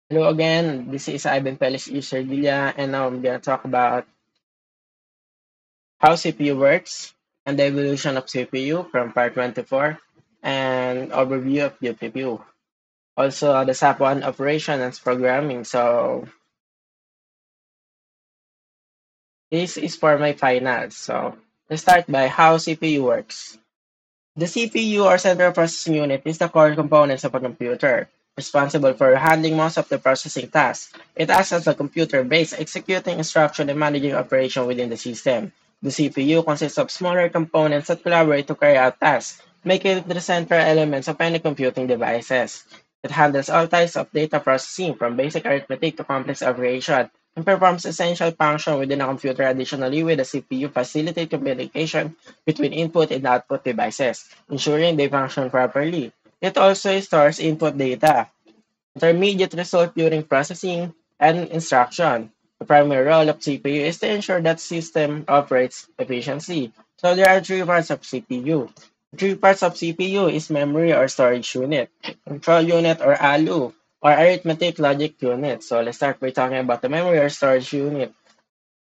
Hello again, this is Ivan Peles Isardilla, and now I'm going to talk about how CPU works and the evolution of CPU from part 24 and overview of GPU. Also, the SAP1 operation and programming. So, this is for my finals. So, let's start by how CPU works. The CPU or central processing unit is the core components of a computer, responsible for handling most of the processing tasks. It acts as a computer base, executing instruction and managing operation within the system. The CPU consists of smaller components that collaborate to carry out tasks, making it the central elements of any computing devices. It handles all types of data processing, from basic arithmetic to complex operation, and performs essential functions within a computer. Additionally, with the CPU facilitate communication between input and output devices, ensuring they function properly. It also stores input data, intermediate result during processing, and instruction. The primary role of CPU is to ensure that system operates efficiently. So there are three parts of CPU. Three parts of CPU is memory or storage unit, control unit or ALU, or arithmetic logic unit. So let's start by talking about the memory or storage unit.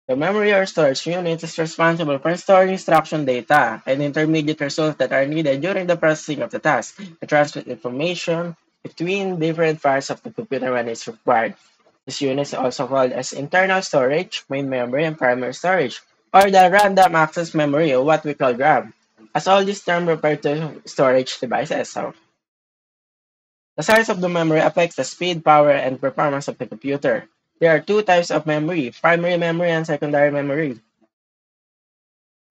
The memory or storage unit is responsible for storing instruction data and intermediate results that are needed during the processing of the task. It transfers information between different parts of the computer when it's required. This unit is also called as internal storage, main memory, and primary storage, or the random access memory, or what we call RAM. As all these terms refer to storage devices. So, the size of the memory affects the speed, power, and performance of the computer. There are two types of memory, primary memory and secondary memory.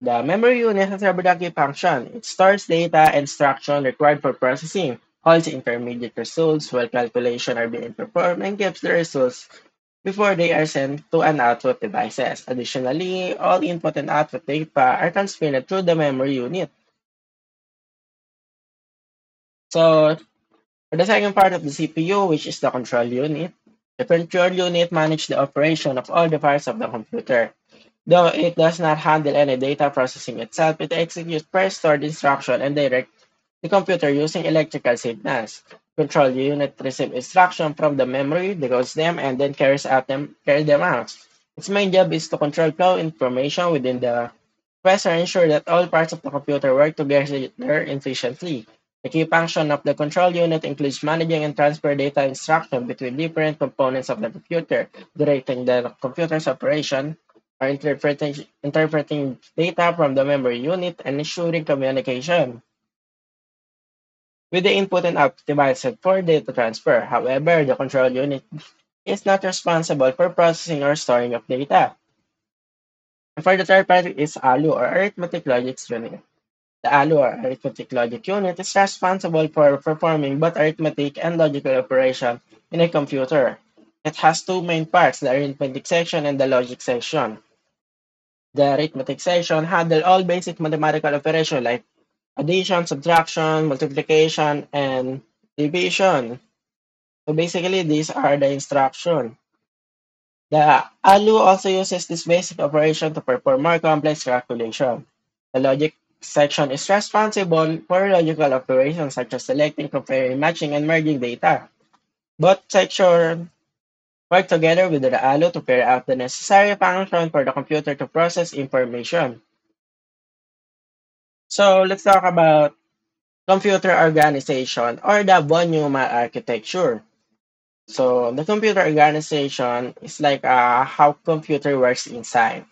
The memory unit has a reproductive function. It stores data and instruction required for processing, holds intermediate results while calculations are being performed, and keeps the results before they are sent to an output devices. Additionally, all input and output data are transmitted through the memory unit. So, for the second part of the CPU, which is the control unit, the control unit manages the operation of all the parts of the computer. Though it does not handle any data processing itself, it executes pre-stored instruction and direct the computer using electrical signals. Control unit receives instruction from the memory, decodes them, and then carry them out. Its main job is to control flow information within the processor and ensure that all parts of the computer work together efficiently. The key function of the control unit includes managing and transfer data instruction between different components of the computer, directing the computer's operation, or interpreting data from the memory unit, and ensuring communication with the input and output devices for data transfer. However, the control unit is not responsible for processing or storing of data. And for the third part is ALU or Arithmetic Logic Unit. The ALU or Arithmetic Logic Unit is responsible for performing both arithmetic and logical operation in a computer. It has two main parts, the arithmetic section and the logic section. The arithmetic section handles all basic mathematical operations like addition, subtraction, multiplication, and division. So basically, these are the instructions. The ALU also uses this basic operation to perform more complex calculation. The logic section is responsible for logical operations such as selecting, comparing, matching, and merging data. Both sections work together with the ALU to carry out the necessary function for the computer to process information. So let's talk about computer organization or the von Neumann architecture. So the computer organization is like how computer works inside.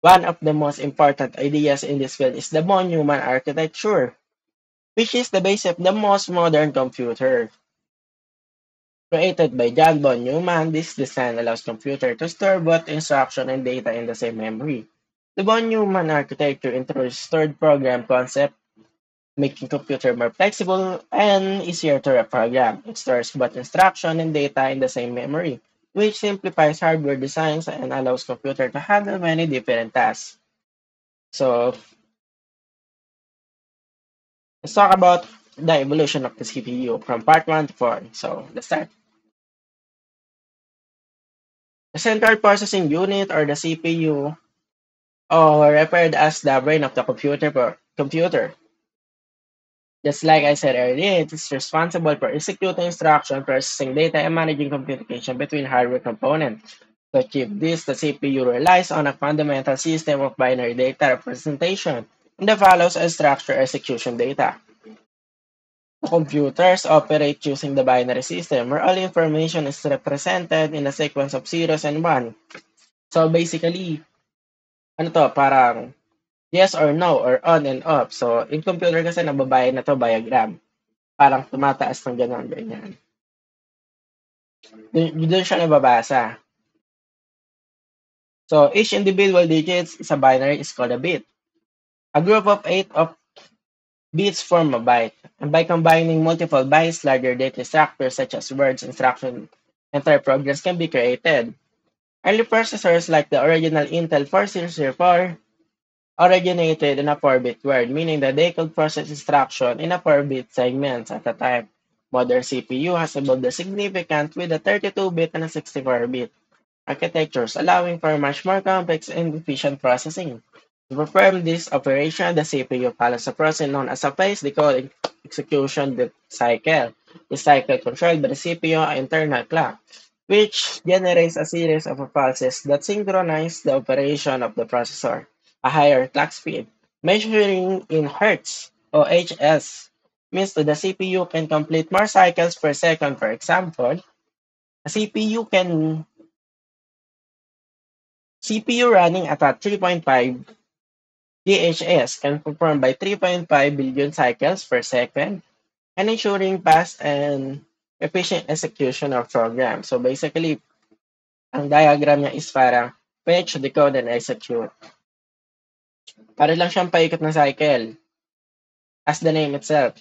One of the most important ideas in this field is the von Neumann architecture, which is the base of the most modern computer. Created by John von Neumann, this design allows computer to store both instruction and data in the same memory. The von Neumann architecture introduces stored program concept, making computer more flexible and easier to reprogram. It stores both instruction and data in the same memory, which simplifies hardware designs and allows computer to handle many different tasks. So let's talk about the evolution of the CPU from part 1 to 4. So let's start. The central processing unit or the CPU, or referred as the brain of the computer. Just like I said earlier, it is responsible for executing instruction, processing data, and managing communication between hardware components. To achieve this, the CPU relies on a fundamental system of binary data representation that follows a structured execution data. Computers operate using the binary system where all information is represented in a sequence of zeros and one. So basically, ano to, parang yes or no or on and off. So in computer kasi nababayad na to diagram. Parang tumataas ng gano'n, ganyan. Doon siya nababasa. So each individual digits is a binary is called a bit. A group of 8 of bits form a byte. And by combining multiple bytes, larger data structures such as words, instruction, entire programs can be created. Early processors like the original Intel 4004 originated in a 4-bit word, meaning that they could process instruction in a 4-bit segments at a time. Modern CPU has evolved significant with a 32-bit and a 64-bit architectures, allowing for much more complex and efficient processing. To perform this operation, the CPU follows a process known as a phase decoding execution cycle. The cycle controlled by the CPU internal clock, which generates a series of pulses that synchronize the operation of the processor. A higher clock speed, measuring in hertz or HS, means that the CPU can complete more cycles per second. For example, a CPU running at a 3.5 GHz can perform by 3.5 billion cycles per second and ensuring fast and efficient execution of program. So basically, ang diagram niya is parang fetch, decode, and execute. Para lang siyang paikot na cycle, as the name itself.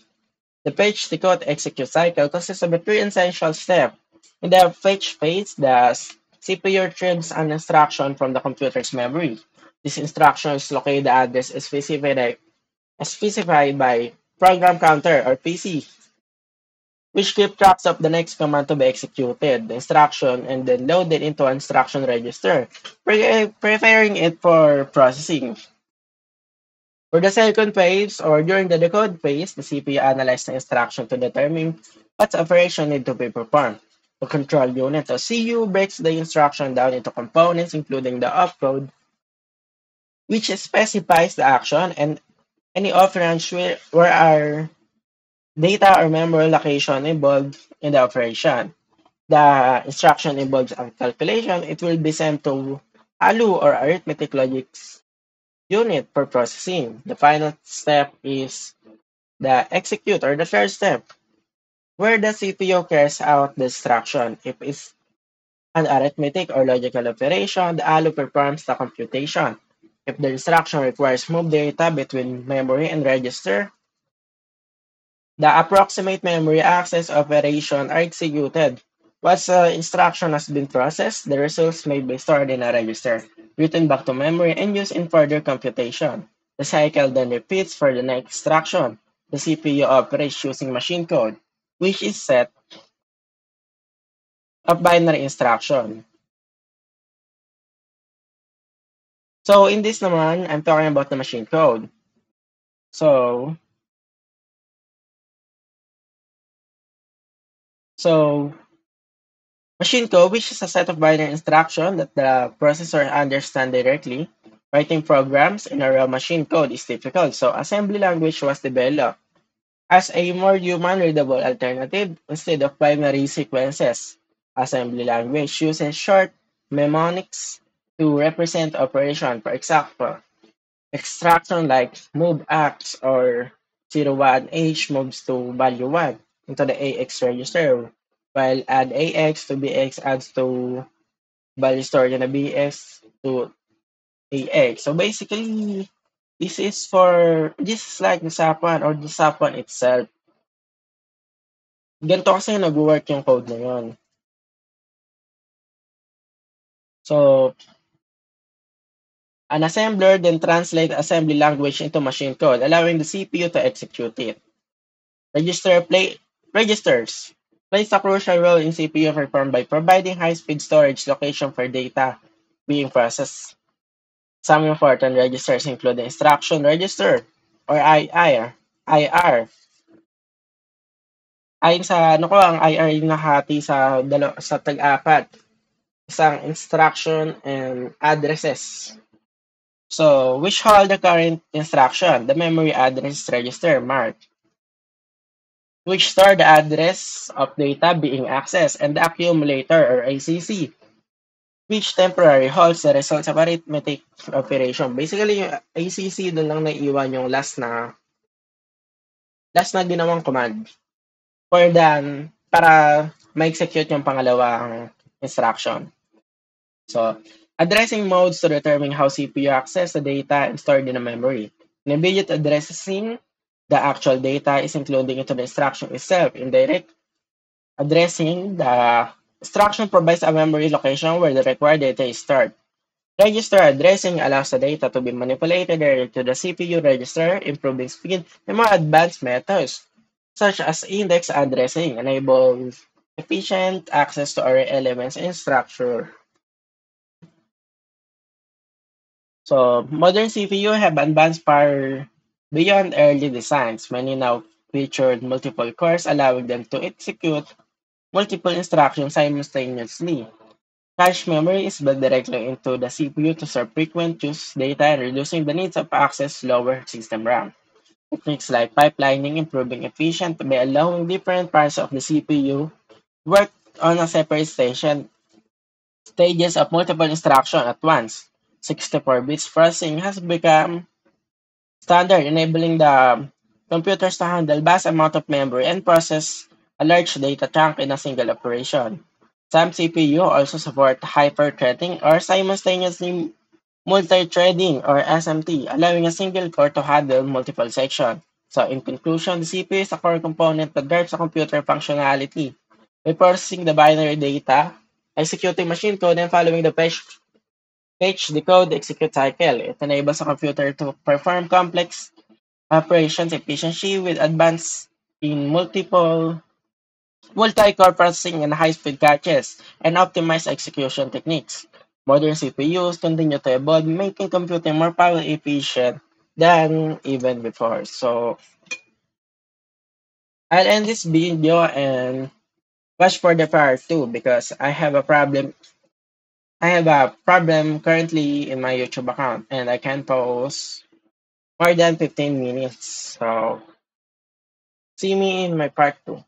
The fetch, decode, execute cycle consists of three essential steps. In the fetch phase, the CPU retrieves an instruction from the computer's memory. This instruction is located the address is specified by program counter or PC, which keep tracks of the next command to be executed, the instruction, and then loaded into an instruction register, preparing it for processing. For the second phase, or during the decode phase, the CPU analyzes the instruction to determine what operation need to be performed. The control unit, or CU, breaks the instruction down into components, including the opcode, which specifies the action, and any operands where are data or memory location involved in the operation. The instruction involves a calculation. It will be sent to ALU or arithmetic logic unit for processing. The final step is the execute or the third step, where the CPU carries out the instruction. If it's an arithmetic or logical operation, the ALU performs the computation. If the instruction requires move data between memory and register, the approximate memory access operation are executed. Once the instruction has been processed, the results may be stored in a register, written back to memory, and used in further computation. The cycle then repeats for the next instruction. The CPU operates using machine code, which is set of binary instruction. So in this naman, I'm talking about the machine code. So, so machine code, which is a set of binary instructions that the processor understands directly. Writing programs in a real machine code is difficult, so assembly language was developed as a more human-readable alternative instead of binary sequences. Assembly language uses short mnemonics to represent operation. For example, extraction like move X or 01H moves to value 1 into the AX register, while add AX to BX adds to value stored in the BX to AX. So basically, this is like the SAP1 or the SAP1 itself. Ganito kasi nag-work yung code na yun. So, an assembler then translates assembly language into machine code, allowing the CPU to execute it. Registers plays a crucial role in CPU perform by providing high-speed storage location for data being processed. Some important registers include the instruction register or IR, Ayon sa ano ko, ang IR ay nahati sa sa tag-apat, isang instruction and addresses. So, which hold the current instruction, the memory address register marked, which store the address of data being accessed, and the accumulator or ACC, which temporary holds the results of arithmetic operation. Basically, yung ACC, doon lang naiiwan yung last na ginawang command for than para ma-execute yung pangalawang instruction. So, addressing modes to determine how CPU access the data and stored in the memory. In immediate addressing, the actual data is including into the instruction itself. Indirect addressing, the instruction provides a memory location where the required data is stored. Register addressing allows the data to be manipulated directly to the CPU register, improving speed, and more advanced methods, such as index addressing, enables efficient access to array elements in structure. So, modern CPU have advanced far beyond early designs. Many now featured multiple cores, allowing them to execute multiple instructions simultaneously. Cache memory is built directly into the CPU to store frequent use data and reducing the needs of access lower system RAM. Techniques like pipelining improving efficiency by allowing different parts of the CPU work on a separate station stages of multiple instructions at once. 64 bits processing has become standard, enabling the computers to handle vast amount of memory and process a large data chunk in a single operation. Some CPU also support hyper-threading or simultaneously multi-threading or SMT, allowing a single core to handle multiple sections. So in conclusion, the CPU is a core component that drives a computer functionality. By processing the binary data, executing machine code, and following the fetch, decode, execute cycle, it enables a computer to perform complex operations efficiently with advanced in multi-core processing and high-speed caches, and optimized execution techniques. Modern CPUs continue to evolve, making computing more power efficient than even before. So I'll end this video and watch for the part 2 because I have a problem currently in my YouTube account and I can't post more than 15 minutes. So see me in my part 2.